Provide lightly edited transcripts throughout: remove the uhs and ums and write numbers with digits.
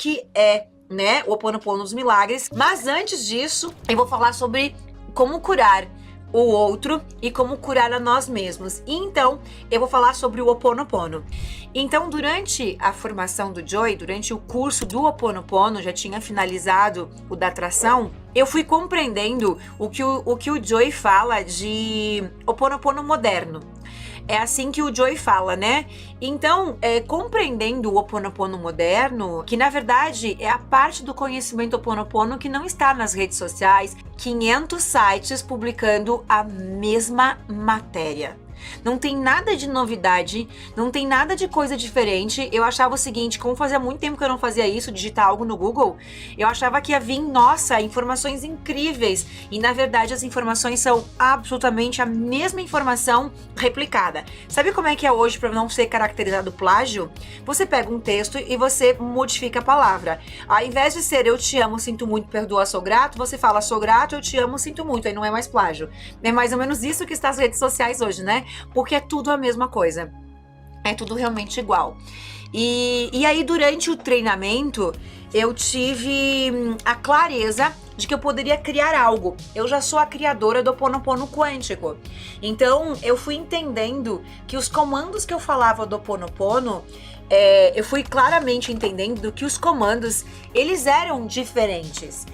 que é, né, o Ho'oponopono dos milagres. Mas antes disso, eu vou falar sobre como curar o outro e como curar a nós mesmos. E então, eu vou falar sobre o Ho'oponopono. Então, durante a formação do Joy, durante o curso do Ho'oponopono, já tinha finalizado o da atração, eu fui compreendendo o que o Joy fala de Ho'oponopono moderno. É assim que o Joy fala, né? Então, compreendendo o Ho'oponopono moderno, que na verdade é a parte do conhecimento Ho'oponopono que não está nas redes sociais, 500 sites publicando a mesma matéria. Não tem nada de novidade, não tem nada de coisa diferente. Eu achava o seguinte, como fazia muito tempo que eu não fazia isso, digitar algo no Google, eu achava que ia vir, nossa, informações incríveis. E na verdade as informações são absolutamente a mesma informação replicada. Sabe como é que é hoje para não ser caracterizado plágio? Você pega um texto e você modifica a palavra. Ao invés de ser eu te amo, sinto muito, perdoa, sou grato, você fala sou grato, eu te amo, sinto muito. Aí não é mais plágio. É mais ou menos isso que está nas redes sociais hoje, né? Porque é tudo a mesma coisa. É tudo realmente igual. E aí, durante o treinamento, eu tive a clareza de que eu poderia criar algo. Eu já sou a criadora do Ho'oponopono quântico. Então, eu fui entendendo que os comandos que eu falava do Ho'oponopono, eu fui claramente entendendo que os comandos, eles eram diferentes.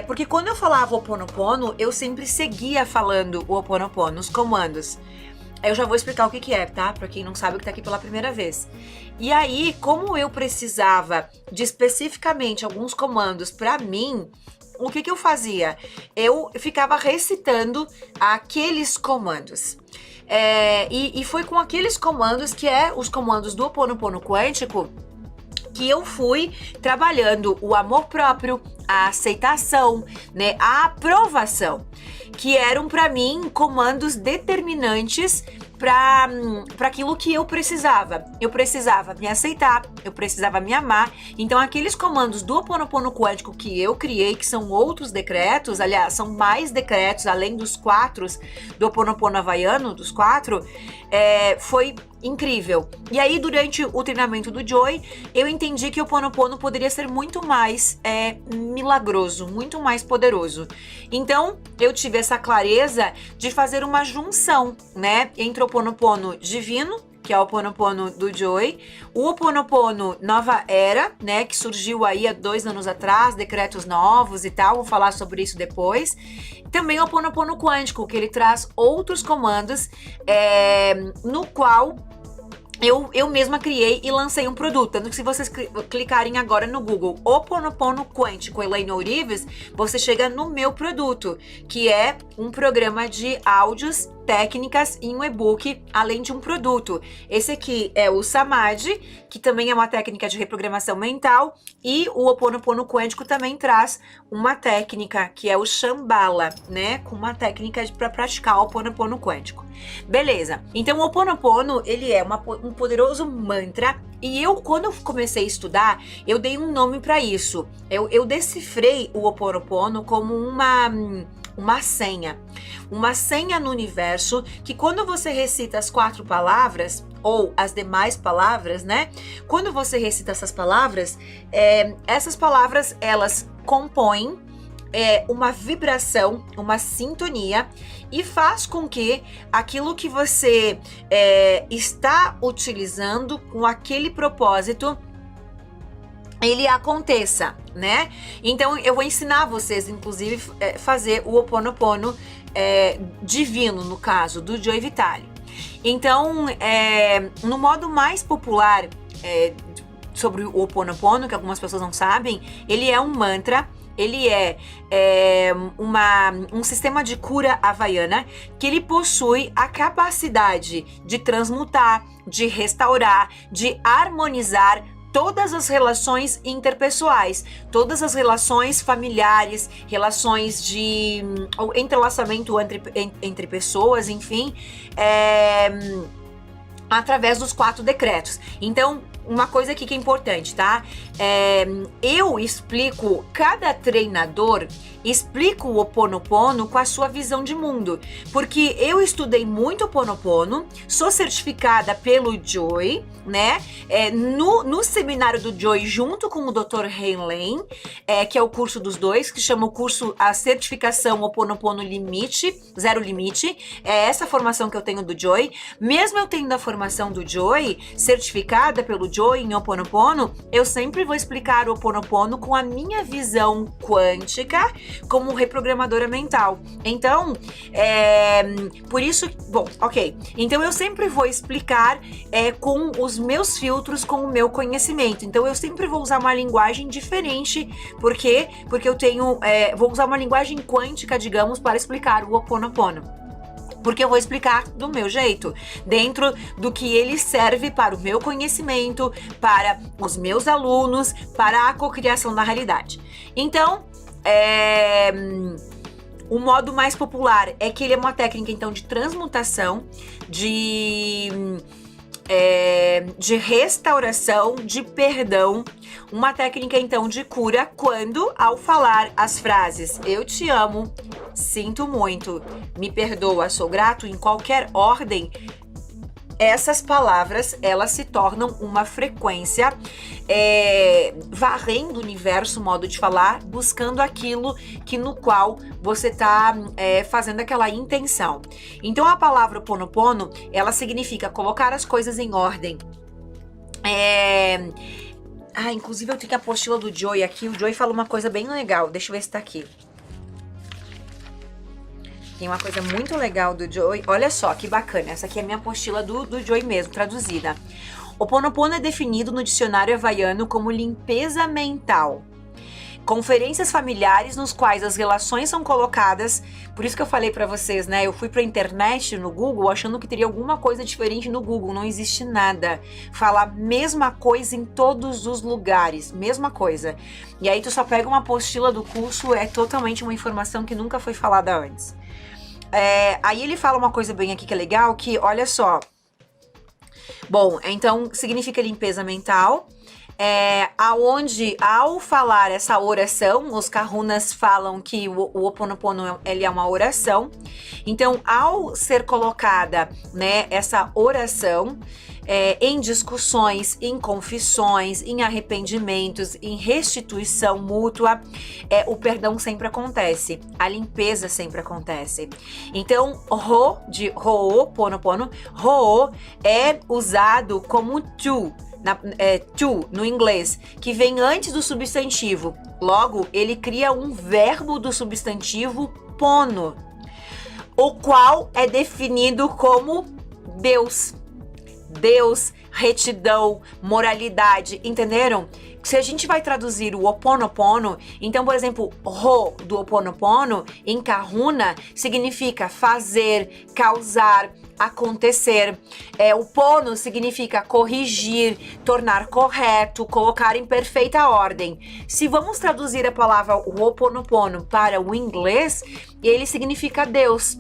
Porque quando eu falava o Ho'oponopono, eu sempre seguia falando o Ho'oponopono, os comandos. Eu já vou explicar o que é, tá? Pra quem não sabe, que tá aqui pela primeira vez. E aí, como eu precisava de especificamente alguns comandos pra mim, o que eu fazia? Eu ficava recitando aqueles comandos. E foi com aqueles comandos, que os comandos do Ho'oponopono quântico, que eu fui trabalhando o amor próprio, a aceitação, né, a aprovação, que eram para mim comandos determinantes para aquilo que eu precisava. Eu precisava me aceitar, eu precisava me amar. Então aqueles comandos do Ho'oponopono quântico que eu criei, que são outros decretos, aliás, são mais decretos além dos 4 do Ho'oponopono havaiano, dos 4, foi incrível. E aí, durante o treinamento do Joy, eu entendi que o Ho'oponopono poderia ser muito mais milagroso, muito mais poderoso. Então, eu tive essa clareza de fazer uma junção, né, entre o Ho'oponopono divino, que é o Ho'oponopono do Joy, o Ho'oponopono Nova Era, né, que surgiu aí há 2 anos atrás, decretos novos e tal, vou falar sobre isso depois. Também o Ho'oponopono quântico, que ele traz outros comandos, no qual eu mesma criei e lancei um produto. Tanto que se vocês clicarem agora no Google Ho'oponopono quântico Elaine Ourives, você chega no meu produto, que é um programa de áudios, técnicas e um e-book, além de um produto. Esse aqui é o Samadhi, que também é uma técnica de reprogramação mental, e o Ho'oponopono quântico também traz uma técnica, que é o Shambhala, né, com uma técnica para praticar o Ho'oponopono quântico. Beleza, então o Ho'oponopono, ele é um poderoso mantra, e quando eu comecei a estudar, eu dei um nome para isso. Eu decifrei o Ho'oponopono como uma senha no universo, que quando você recita as 4 palavras, ou as demais palavras, né? Quando você recita essas palavras, elas compõem uma vibração, uma sintonia, e faz com que aquilo que você está utilizando com aquele propósito, ele aconteça, né? Então eu vou ensinar vocês, inclusive, fazer o Ho'oponopono divino, no caso do Joy Vitale. Então, no modo mais popular sobre o Ho'oponopono, que algumas pessoas não sabem, ele é um mantra. Ele é um sistema de cura havaiana, que ele possui a capacidade de transmutar, de restaurar, de harmonizar todas as relações interpessoais, todas as relações familiares, relações de entrelaçamento entre pessoas, enfim, através dos 4 decretos. Então, uma coisa aqui que é importante, tá? Eu explico, cada treinador explico o Ho Oponopono com a sua visão de mundo, porque eu estudei muito Ho Oponopono, sou certificada pelo Joy, né? No seminário do Joy, junto com o Dr. Heinlein, que é o curso dos dois, que chama o curso a certificação Ho Oponopono Limite, Zero Limite. É essa formação que eu tenho do Joy. Mesmo eu tendo a formação do Joy, certificada pelo Joy em Ho Oponopono, eu sempre vou explicar o Ho Oponopono com a minha visão quântica como reprogramadora mental. Então, por isso, bom, ok. Então eu sempre vou explicar com os meus filtros, com o meu conhecimento. Então eu sempre vou usar uma linguagem diferente. Por quê? Porque eu tenho, vou usar uma linguagem quântica, digamos, para explicar o Ho Oponopono. Porque eu vou explicar do meu jeito, dentro do que ele serve para o meu conhecimento, para os meus alunos, para a cocriação da realidade. Então, o modo mais popular é que ele é uma técnica, então, de transmutação, de restauração, de perdão, uma técnica então de cura quando, ao falar as frases eu te amo, sinto muito, me perdoa, sou grato, em qualquer ordem, essas palavras, elas se tornam uma frequência varrendo o universo, modo de falar, buscando aquilo que no qual você está fazendo aquela intenção. Então a palavra Ho Oponopono, ela significa colocar as coisas em ordem. Inclusive eu tenho a apostila do Joy aqui, o Joy fala uma coisa bem legal, deixa eu ver se tá aqui. Tem uma coisa muito legal do Joy. Olha só, que bacana. Essa aqui é a minha apostila do Joy mesmo, traduzida. Ho Oponopono é definido no dicionário havaiano como limpeza mental. Conferências familiares nos quais as relações são colocadas. Por isso que eu falei pra vocês, né? Eu fui pra internet, no Google, achando que teria alguma coisa diferente no Google. Não existe nada. Fala a mesma coisa em todos os lugares. Mesma coisa. E aí tu só pega uma apostila do curso, é totalmente uma informação que nunca foi falada antes. Aí ele fala uma coisa bem aqui que é legal, que olha só. Bom, então significa limpeza mental, aonde ao falar essa oração, os kahunas falam que o Ho Oponopono ele é uma oração. Então, ao ser colocada, né, essa oração, em discussões, em confissões, em arrependimentos, em restituição mútua, o perdão sempre acontece, a limpeza sempre acontece. Então, Ho, de Ho Oponopono, Ho é usado como to, no inglês, que vem antes do substantivo. Logo, ele cria um verbo do substantivo pono, o qual é definido como Deus. Deus, retidão, moralidade, entenderam? Se a gente vai traduzir o Ho Oponopono, então, por exemplo, Ho do Ho Oponopono em Kahuna significa fazer, causar, acontecer. O Pono significa corrigir, tornar correto, colocar em perfeita ordem. Se vamos traduzir a palavra Ho Oponopono para o inglês, ele significa Deus.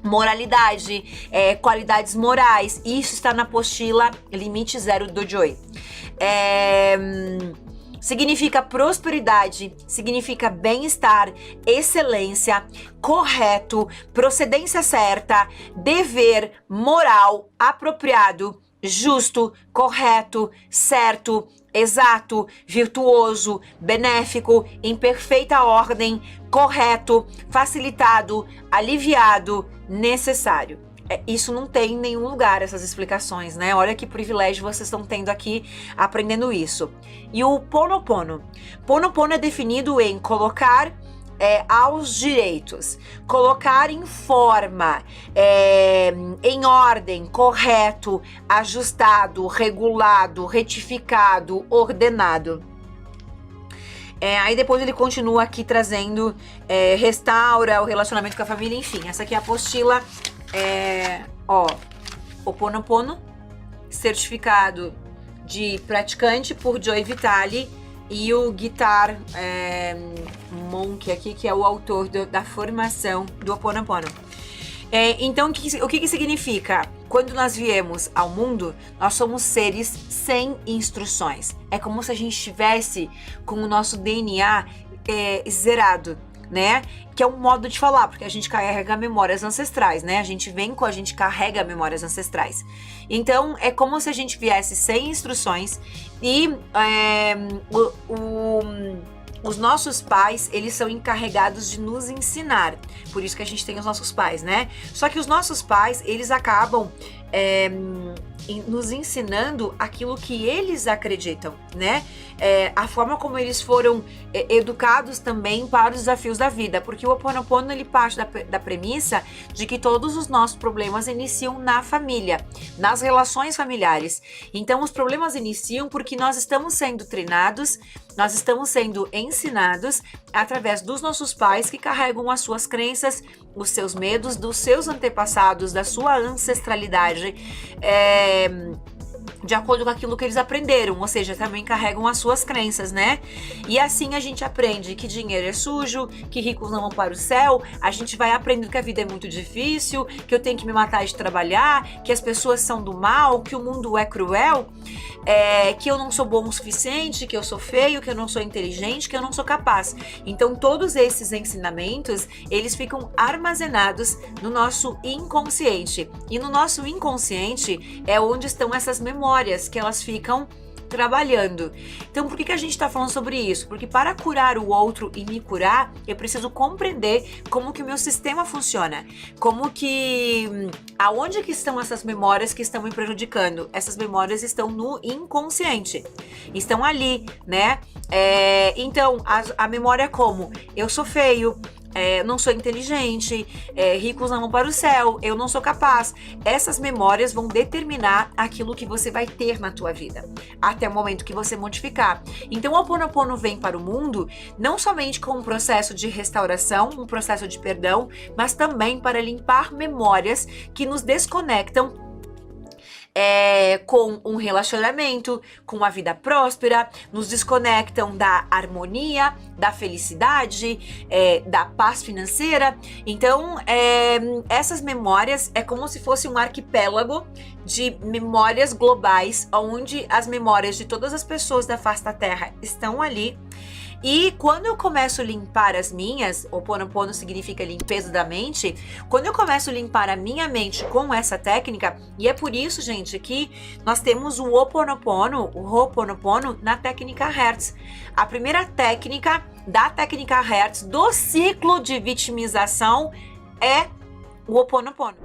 Moralidade, qualidades morais, isso está na apostila Limite Zero do Joy. Significa prosperidade, significa bem-estar, excelência, correto, procedência certa, dever, moral, apropriado, justo, correto, certo, exato, virtuoso, benéfico, em perfeita ordem, correto, facilitado, aliviado, necessário. Isso não tem em nenhum lugar, essas explicações, né? Olha que privilégio vocês estão tendo aqui aprendendo isso. E o Ponopono. Ponopono é definido em colocar aos direitos, colocar em forma, em ordem, correto, ajustado, regulado, retificado, ordenado. Aí depois ele continua aqui trazendo, restaura o relacionamento com a família, enfim. Essa aqui é a apostila, Ho Oponopono, certificado de praticante por Joy Vitale e o Guitar Monk aqui, que é o autor da formação do Ho Oponopono. Então, o que significa? Quando nós viemos ao mundo, nós somos seres sem instruções. É como se a gente estivesse com o nosso DNA zerado, né? Que é um modo de falar, porque a gente carrega memórias ancestrais, né? A gente carrega memórias ancestrais. Então, é como se a gente viesse sem instruções e os nossos pais, eles são encarregados de nos ensinar. Por isso que a gente tem os nossos pais, né? Só que os nossos pais, eles acabam nos ensinando aquilo que eles acreditam, né? A forma como eles foram educados também para os desafios da vida, porque o Ho Oponopono, ele parte da premissa de que todos os nossos problemas iniciam na família, nas relações familiares. Então, os problemas iniciam porque nós estamos sendo treinados, nós estamos sendo ensinados através dos nossos pais que carregam as suas crenças, os seus medos, dos seus antepassados, da sua ancestralidade, de acordo com aquilo que eles aprenderam, ou seja, também carregam as suas crenças, né? E assim a gente aprende que dinheiro é sujo, que ricos não vão para o céu, a gente vai aprendendo que a vida é muito difícil, que eu tenho que me matar de trabalhar, que as pessoas são do mal, que o mundo é cruel, que eu não sou bom o suficiente, que eu sou feio, que eu não sou inteligente, que eu não sou capaz. Então, todos esses ensinamentos, eles ficam armazenados no nosso inconsciente. E no nosso inconsciente é onde estão essas memórias que elas ficam trabalhando. Então, por que a gente está falando sobre isso? Porque para curar o outro e me curar, eu preciso compreender como que o meu sistema funciona, aonde que estão essas memórias que estão me prejudicando. Essas memórias estão no inconsciente, estão ali, né? Então, a memória é como? Eu sou feio, não sou inteligente, ricos não vão para o céu, eu não sou capaz. Essas memórias vão determinar aquilo que você vai ter na tua vida, até o momento que você modificar. Então, o Ho Oponopono vem para o mundo não somente com um processo de restauração, um processo de perdão, mas também para limpar memórias que nos desconectam com um relacionamento, com uma vida próspera, nos desconectam da harmonia, da felicidade, da paz financeira. Então, essas memórias é como se fosse um arquipélago de memórias globais, onde as memórias de todas as pessoas da face da Terra estão ali. E quando eu começo a limpar as minhas, Ho Oponopono significa limpeza da mente, quando eu começo a limpar a minha mente com essa técnica, e é por isso, gente, que nós temos o Ho Oponopono na técnica Hertz. A primeira técnica da técnica Hertz do ciclo de vitimização é o Ho Oponopono.